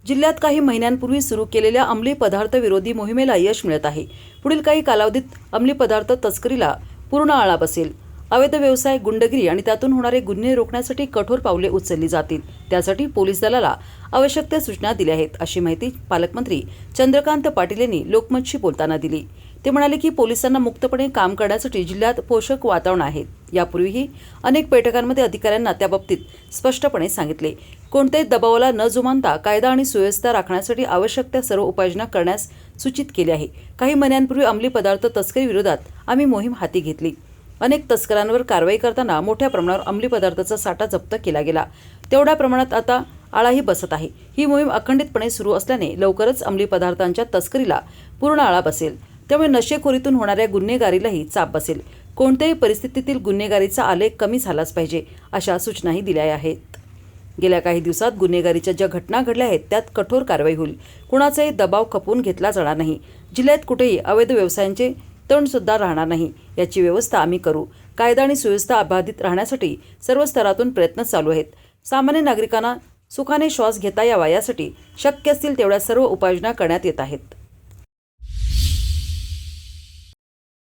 जिल्ह्यात काही महिन्यांपूर्वी सुरू केलेल्या अंमली पदार्थ विरोधी मोहिमेला यश मिळत आहे। पुढील काही कालावधीत अंमली पदार्थ तस्करीला पूर्ण आळा बसेल। अवैध व्यवसाय, गुंडगिरी आणि त्यातून होणारे गुन्हे रोखण्यासाठी कठोर पावले उचलली जातील। त्यासाठी पोलीस दलाला आवश्यक त्या सूचना दिल्या आहेत, अशी माहिती पालकमंत्री चंद्रकांत पाटील यांनी लोकमतशी बोलताना दिली। ते म्हणाले की पोलिसांना मुक्तपणे काम करण्यासाठी जिल्ह्यात पोषक वातावरण आहे। यापूर्वीही अनेक बैठकांमध्ये अधिकाऱ्यांना त्याबाबतीत स्पष्टपणे सांगितले। कोणत्याही दबावाला न जुमानता कायदा आणि सुव्यवस्था राखण्यासाठी आवश्यक त्या सर्व उपाययोजना करण्यास सूचित केले आहे। काही महिन्यांपूर्वी अंमली पदार्थ तस्करी विरोधात आम्ही मोहीम हाती घेतली। अनेक तस्करांवर कारवाई करताना मोठ्या प्रमाणावर अंमली पदार्थाचा साठा जप्त केला गेला। तेवढ्या प्रमाणात आता आळाही बसत आहे। ही मोहीम अखंडितपणे सुरू असल्याने लवकरच अंमली पदार्थांच्या तस्करीला पूर्ण आळा बसेल। त्यामुळे नशेखोरीतून होणाऱ्या गुन्हेगारीलाही चाप बसेल। कोणत्याही परिस्थितीतील गुन्हेगारीचा आलेख कमी झालाच पाहिजे, अशा सूचनाही दिल्या आहेत। गेल्या काही दिवसात गुन्हेगारीच्या ज्या घटना घडल्या आहेत त्यात कठोर कारवाई होईल। कुणाचाही दबाव खपवून घेतला जाणार नाही। जिल्ह्यात कुठेही अवैध व्यवसायांचे तण सुद्धा राहणार नाही, याची व्यवस्था आम्ही करू। कायदा आणि सुव्यवस्था अबाधित राहण्यासाठी सर्व स्तरातून प्रयत्न चालू आहेत। सामान्य नागरिकांना सुखाने श्वास घेता यावा यासाठी शक्य असतील तेवढ्या सर्व उपाययोजना करण्यात येत आहेत।